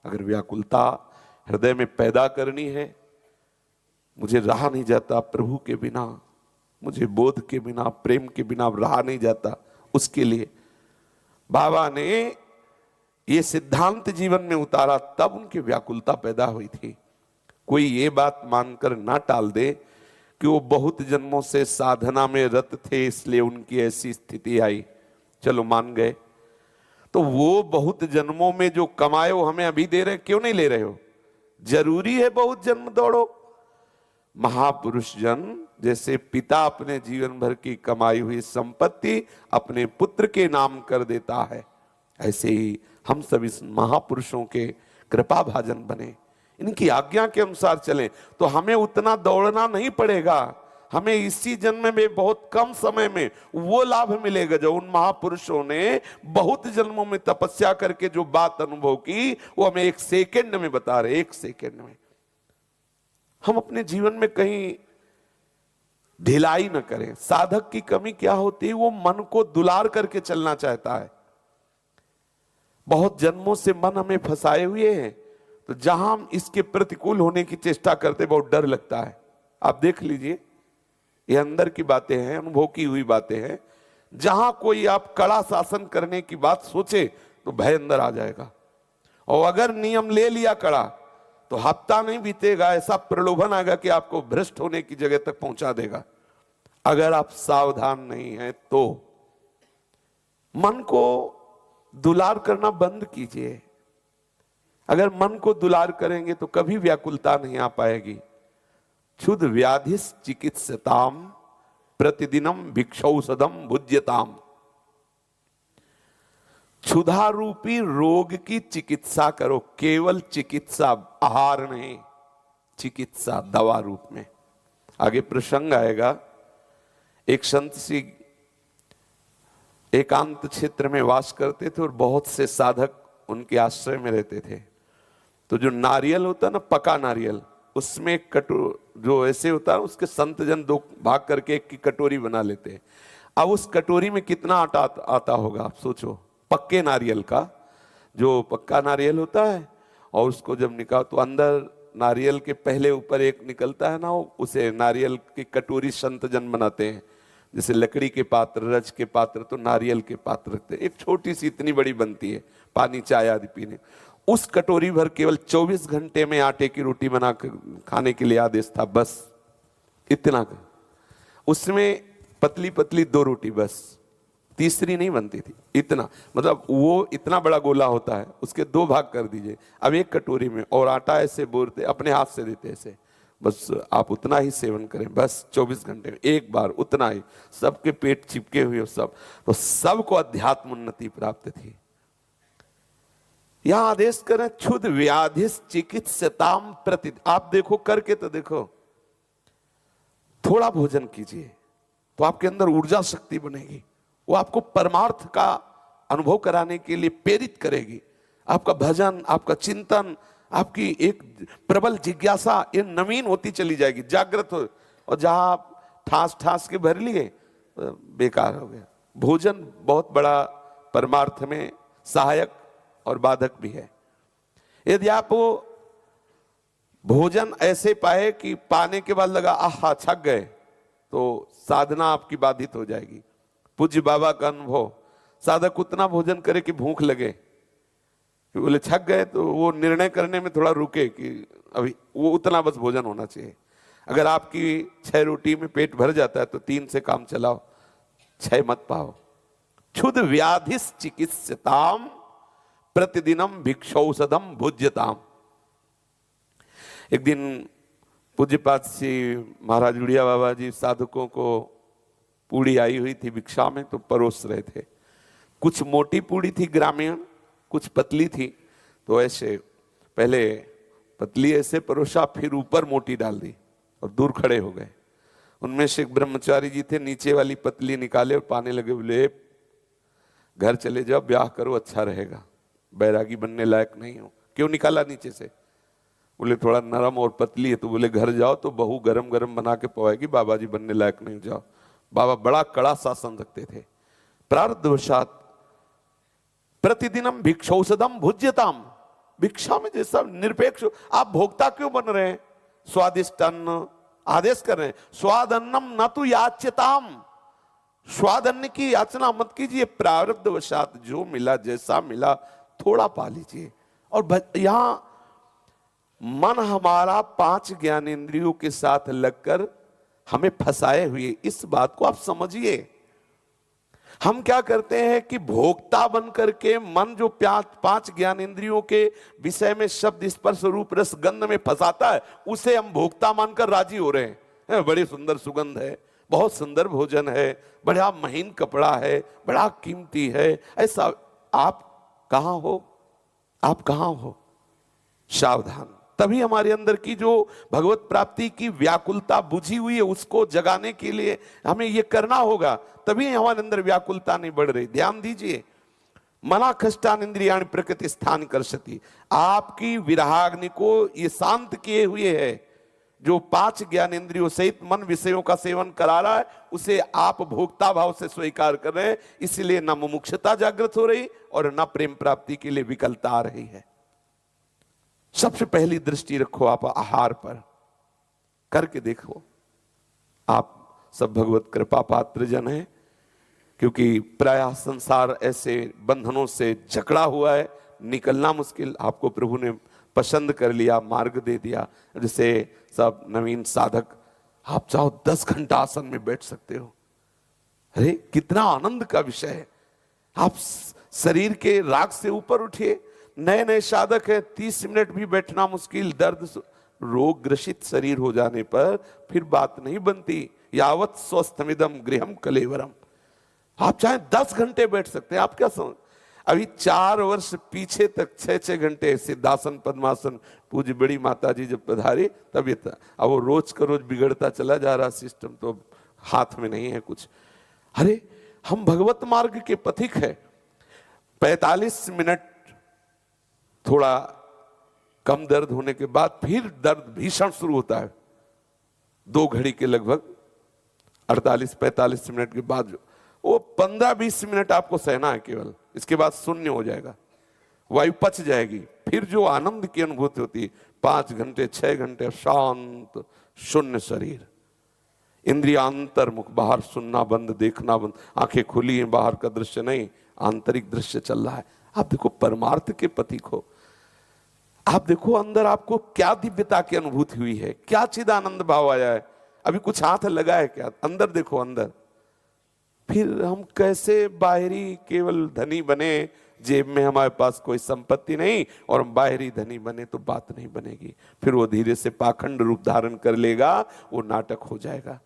अगर व्याकुलता हृदय में पैदा करनी है, मुझे रहा नहीं जाता प्रभु के बिना, मुझे बोध के बिना, प्रेम के बिना रहा नहीं जाता, उसके लिए बाबा ने ये सिद्धांत जीवन में उतारा, तब उनकी व्याकुलता पैदा हुई थी। कोई ये बात मानकर ना टाल दे कि वो बहुत जन्मों से साधना में रत थे इसलिए उनकी ऐसी स्थिति आई, चलो मान गए, तो वो बहुत जन्मों में जो कमाए वो हमें अभी दे रहे, क्यों नहीं ले रहे हो? जरूरी है बहुत जन्म दौड़ो? महापुरुष जन जैसे पिता अपने जीवन भर की कमाई हुई संपत्ति अपने पुत्र के नाम कर देता है, ऐसे ही हम सब इस महापुरुषों के कृपा भाजन बने, इनकी आज्ञा के अनुसार चलें, तो हमें उतना दौड़ना नहीं पड़ेगा। हमें इसी जन्म में बहुत कम समय में वो लाभ मिलेगा जो उन महापुरुषों ने बहुत जन्मों में तपस्या करके जो बात अनुभव की वो हमें एक सेकंड में बता रहे, एक सेकंड में। हम अपने जीवन में कहीं ढिलाई न करें। साधक की कमी क्या होती है? वो मन को दुलार करके चलना चाहता है। बहुत जन्मों से मन हमें फंसाए हुए हैं, तो जहां हम इसके प्रतिकूल होने की चेष्टा करते बहुत डर लगता है। आप देख लीजिए, ये अंदर की बातें हैं, अनुभव की हुई बातें हैं। जहां कोई आप कड़ा शासन करने की बात सोचे तो भय अंदर आ जाएगा, और अगर नियम ले लिया कड़ा तो हफ्ता नहीं बीतेगा, ऐसा प्रलोभन आएगा कि आपको भ्रष्ट होने की जगह तक पहुंचा देगा। अगर आप सावधान नहीं हैं तो मन को दुलार करना बंद कीजिए। अगर मन को दुलार करेंगे तो कभी व्याकुलता नहीं आ पाएगी। क्षुध व्याधिस चिकित्सताम प्रतिदिनम भिक्षौषधम भुज्यताम। क्षुधा रूपी रोग की चिकित्सा करो, केवल चिकित्सा, आहार नहीं, चिकित्सा दवा रूप में। आगे प्रसंग आएगा, एक संत श्री एकांत क्षेत्र में वास करते थे और बहुत से साधक उनके आश्रय में रहते थे। तो जो नारियल होता है ना, पका नारियल, उसमें जो ऐसे होता है उसके संत जन दो भाग करके एक की कटोरी बना लेते हैं। अब उस कटोरी में कितना आटा आता होगा आप सोचो। पक्के नारियल का, जो पक्का नारियल होता है, और उसको जब निकाल तो अंदर नारियल के पहले ऊपर एक निकलता है ना, उसे नारियल की कटोरी संत जन बनाते हैं। जैसे लकड़ी के पात्र, रज के पात्र, तो नारियल के पात्र रखते हैं। एक छोटी सी इतनी बड़ी बनती है, पानी चाय आदि पीने। उस कटोरी भर केवल 24 घंटे में आटे की रोटी बना खाने के लिए आदेश था, बस इतना। उसमें पतली पतली 2 रोटी बस, तीसरी नहीं बनती थी। इतना, मतलब वो इतना बड़ा गोला होता है, उसके 2 भाग कर दीजिए। अब एक कटोरी में, और आटा ऐसे बोरते, अपने हाथ से देते ऐसे, बस आप उतना ही सेवन करें, बस 24 घंटे में एक बार उतना ही। सबके पेट चिपके हुए सब, तो सबको अध्यात्म उन्नति प्राप्त थी। यहां आदेश करें, क्षुध व्याधिस चिकित्सताम प्रति। आप देखो, करके तो देखो, थोड़ा भोजन कीजिए तो आपके अंदर ऊर्जा शक्ति बनेगी। वो आपको परमार्थ का अनुभव कराने के लिए प्रेरित करेगी। आपका भजन, आपका चिंतन, आपकी एक प्रबल जिज्ञासा ये नवीन होती चली जाएगी, जागृत हो। और जहां आप ठास ठास के भर लिए, बेकार हो गया। भोजन बहुत बड़ा परमार्थ में सहायक और बाधक भी है। यदि आप वो भोजन ऐसे पाए कि पाने के बाद लगा आहा छक गए, तो साधना आपकी बाधित हो जाएगी। पूज्य बाबा का अनुभव, साधक उतना भोजन करे कि भूख लगे, कि बोले छक गए, तो वो निर्णय करने में थोड़ा रुके कि अभी वो उतना बस भोजन होना चाहिए। अगर आपकी 6 रोटी में पेट भर जाता है तो 3 से काम चलाओ, 6 मत पाओ। क्षुध व्याधिस चिकित्सताम प्रतिदिनम भिक्षौषधम भुज्यताम। एक दिन पूज्यपाद श्री महाराज उड़िया बाबा जी साधकों को पूड़ी आई हुई थी भिक्षा में, तो परोस रहे थे। कुछ मोटी पूड़ी थी ग्रामीण, कुछ पतली थी, तो ऐसे पहले पतली ऐसे परोसा, फिर ऊपर मोटी डाल दी और दूर खड़े हो गए। उनमें से एक ब्रह्मचारी जी थे, नीचे वाली पतली निकाले और पाने लगे। बोले घर चले जाओ, ब्याह करो, अच्छा रहेगा, बैरागी बनने लायक नहीं हो। क्यों निकाला नीचे से? बोले थोड़ा नरम और पतली है। तो बोले घर जाओ तो बहू गरम गरम बना के पवाएगी, बाबा जी बनने लायक नहीं, जाओ। बाबा बड़ा कड़ा शासन रखते थे। प्रारब्धवशात प्रतिदिनम भिक्षौषधम भुज्यताम, भिक्षा में जैसा निरपेक्ष, आप भोक्ता क्यों बन रहे हैं? स्वादिष्ट अन्न आदेश कर रहे हैं, स्वाद अन्नम न तु याच्यताम, स्वाद अन्न की याचना मत कीजिए, प्रारब्धवशात जो मिला जैसा मिला थोड़ा पा लीजिए। और यहां मन हमारा 5 ज्ञानेंद्रियों के साथ लगकर हमें फंसाए हुए, इस बात को आप समझिए। हम क्या करते हैं कि भोक्ता बन करके मन जो 5 ज्ञानेंद्रियों के विषय में शब्द स्पर्श रूप रस गंध में फंसाता है, उसे हम भोक्ता मानकर राजी हो रहे हैं। बड़ी सुंदर सुगंध है, बहुत सुंदर भोजन है, बड़ा महीन कपड़ा है, बड़ा कीमती है, ऐसा। आप कहां हो? आप कहां हो? सावधान। तभी हमारे अंदर की जो भगवत प्राप्ति की व्याकुलता बुझी हुई है, उसको जगाने के लिए हमें ये करना होगा, तभी हमारे अंदर व्याकुलता नहीं बढ़ रही। ध्यान दीजिए, मना खष्टान इंद्रियाणि प्रकृति स्थान कर्षति, आपकी विरहाग्नि को ये शांत किए हुए है। जो 5 ज्ञानेंद्रियों सहित मन विषयों का सेवन करा रहा है, उसे आप भोक्ता भाव से स्वीकार कर रहे हैं, इसलिए न मुमुक्षुता जागृत हो रही और न प्रेम प्राप्ति के लिए विकलता आ रही है। सबसे पहली दृष्टि रखो आप आहार पर, करके देखो। आप सब भगवत कृपा पात्र जन हैं, क्योंकि प्रायः संसार ऐसे बंधनों से जकड़ा हुआ है, निकलना मुश्किल। आपको प्रभु ने पसंद कर लिया, मार्ग दे दिया। जैसे सब नवीन साधक, आप चाहो 10 घंटा आसन में बैठ सकते हो। अरे कितना आनंद का विषय है। आप शरीर के राग से ऊपर उठिए। नए नए साधक है, 30 मिनट भी बैठना मुश्किल। दर्द रोग ग्रसित शरीर हो जाने पर फिर बात नहीं बनती। यावत स्वस्थमिदम गृहम कलेवरम, आप चाहे 10 घंटे बैठ सकते हैं। आप क्या समझ, अभी 4 वर्ष पीछे तक 6-6 घंटे सिद्धासन पद्मासन पूज्य बड़ी माता जी जब पधारी तब ये था। अब वो रोज का रोज बिगड़ता चला जा रहा सिस्टम, तो हाथ में नहीं है कुछ। अरे हम भगवत मार्ग के पथिक है। 45 मिनट थोड़ा कम दर्द होने के बाद फिर दर्द भीषण शुरू होता है। 2 घड़ी के लगभग 48-45 मिनट के बाद वो 15-20 मिनट आपको सहना है केवल, इसके बाद शून्य हो जाएगा, वायु पच जाएगी। फिर जो आनंद की अनुभूति होती है, 5 घंटे 6 घंटे शांत शून्य शरीर, इंद्रियांतर्मुख, बाहर सुनना बंद, देखना बंद, आंखें खुली हैं, बाहर का दृश्य नहीं, आंतरिक दृश्य चल रहा है। आप देखो परमार्थ के पथिक हो। आप देखो अंदर आपको क्या दिव्यता की अनुभूति हुई है, क्या चिदानंद भाव आया है। अभी कुछ हाथ लगा है क्या? अंदर देखो अंदर। फिर हम कैसे बाहरी केवल धनी बने, जेब में हमारे पास कोई संपत्ति नहीं और हम बाहरी धनी बने तो बात नहीं बनेगी। फिर वो धीरे से पाखंड रूप धारण कर लेगा, वो नाटक हो जाएगा।